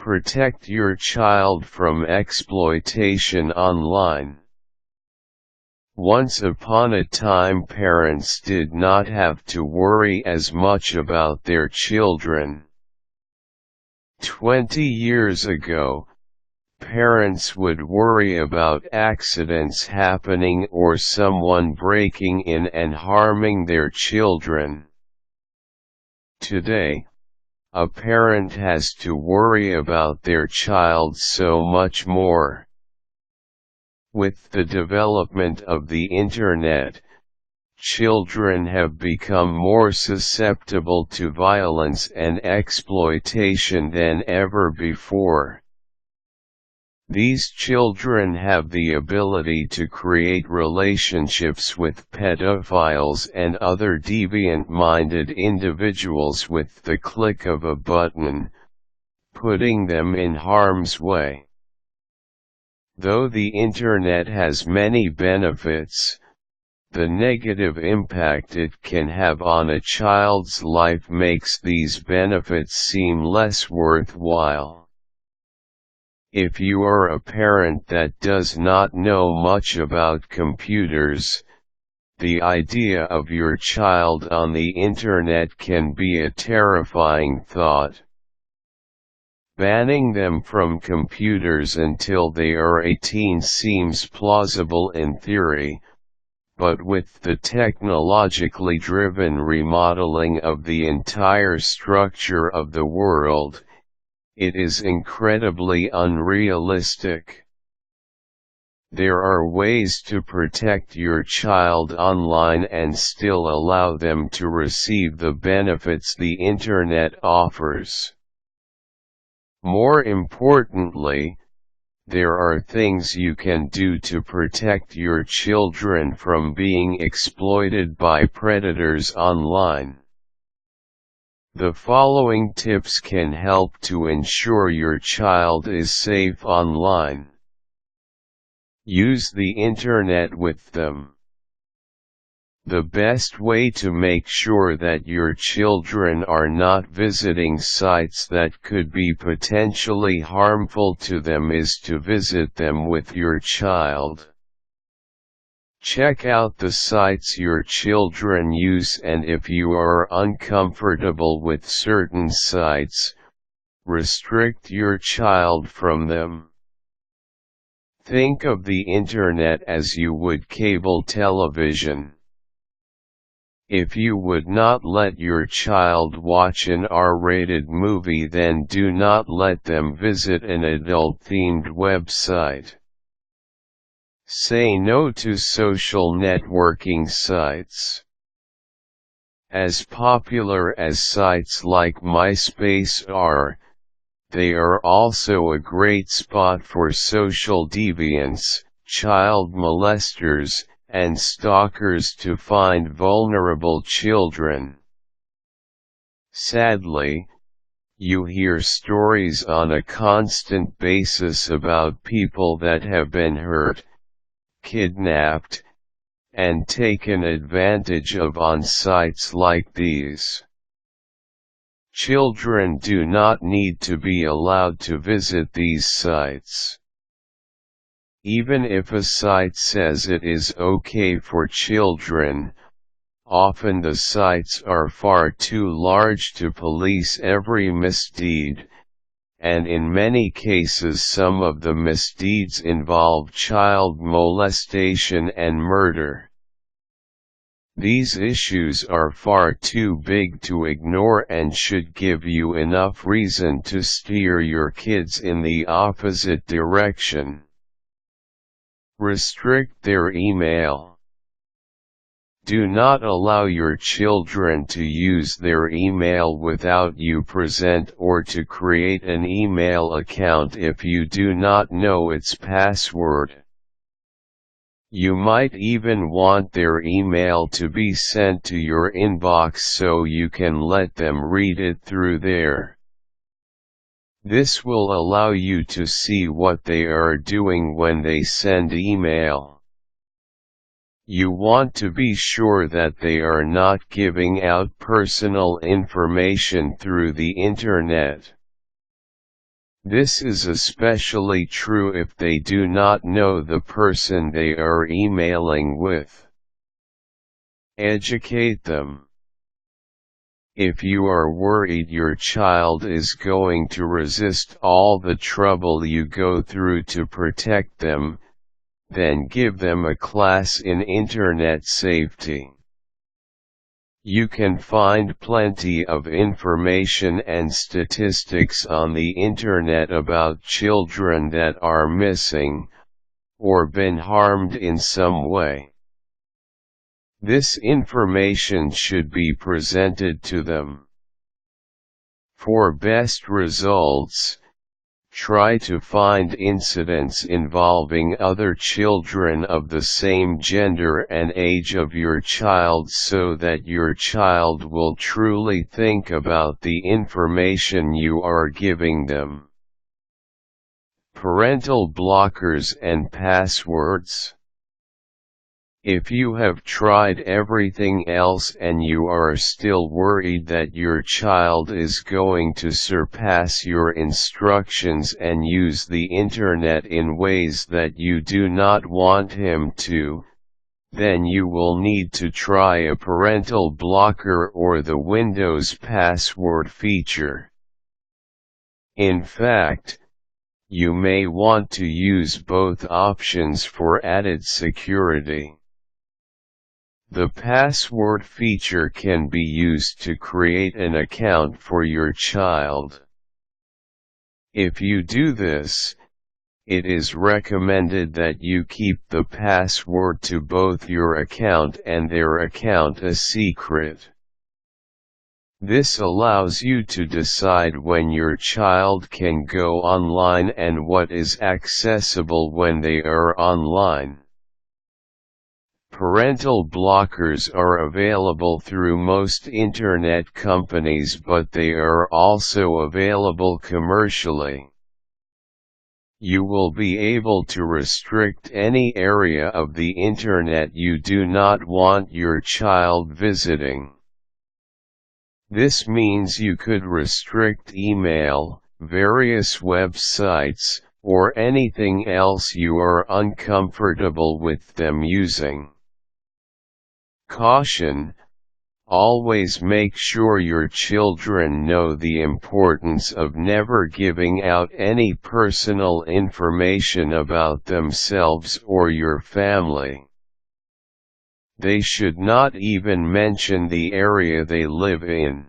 Protect your child from exploitation online. Once upon a time, parents did not have to worry as much about their children. 20 years ago, parents would worry about accidents happening or someone breaking in and harming their children. Today, a parent has to worry about their child so much more. With the development of the Internet, children have become more susceptible to violence and exploitation than ever before. These children have the ability to create relationships with pedophiles and other deviant-minded individuals with the click of a button, putting them in harm's way. Though the Internet has many benefits, the negative impact it can have on a child's life makes these benefits seem less worthwhile. If you are a parent that does not know much about computers, the idea of your child on the Internet can be a terrifying thought. Banning them from computers until they are 18 seems plausible in theory, but with the technologically driven remodeling of the entire structure of the world, it is incredibly unrealistic. There are ways to protect your child online and still allow them to receive the benefits the Internet offers. More importantly, there are things you can do to protect your children from being exploited by predators online. The following tips can help to ensure your child is safe online. Use the Internet with them. The best way to make sure that your children are not visiting sites that could be potentially harmful to them is to visit them with your child. Check out the sites your children use, and if you are uncomfortable with certain sites, restrict your child from them. Think of the Internet as you would cable television. If you would not let your child watch an R-rated movie, then do not let them visit an adult-themed website. Say no to social networking sites. As popular as sites like MySpace are, they are also a great spot for social deviants, child molesters, and stalkers to find vulnerable children. Sadly, you hear stories on a constant basis about people that have been hurt, kidnapped, and taken advantage of on sites like these. Children do not need to be allowed to visit these sites. Even if a site says it is okay for children, often the sites are far too large to police every misdeed, and in many cases some of the misdeeds involve child molestation and murder. These issues are far too big to ignore and should give you enough reason to steer your kids in the opposite direction. Restrict their email. Do not allow your children to use their email without you present, or to create an email account if you do not know its password. You might even want their email to be sent to your inbox so you can let them read it through there. This will allow you to see what they are doing when they send email. You want to be sure that they are not giving out personal information through the Internet. This is especially true if they do not know the person they are emailing with. Educate them. If you are worried your child is going to resist all the trouble you go through to protect them, then give them a class in internet safety. You can find plenty of information and statistics on the internet about children that are missing, or been harmed in some way. This information should be presented to them. For best results, try to find incidents involving other children of the same gender and age of your child so that your child will truly think about the information you are giving them. Parental blockers and passwords. If you have tried everything else and you are still worried that your child is going to surpass your instructions and use the internet in ways that you do not want him to, then you will need to try a parental blocker or the Windows password feature. In fact, you may want to use both options for added security. The password feature can be used to create an account for your child. If you do this, it is recommended that you keep the password to both your account and their account a secret. This allows you to decide when your child can go online and what is accessible when they are online. Parental blockers are available through most internet companies, but they are also available commercially. You will be able to restrict any area of the internet you do not want your child visiting. This means you could restrict email, various websites, or anything else you are uncomfortable with them using. Caution: always make sure your children know the importance of never giving out any personal information about themselves or your family. They should not even mention the area they live in.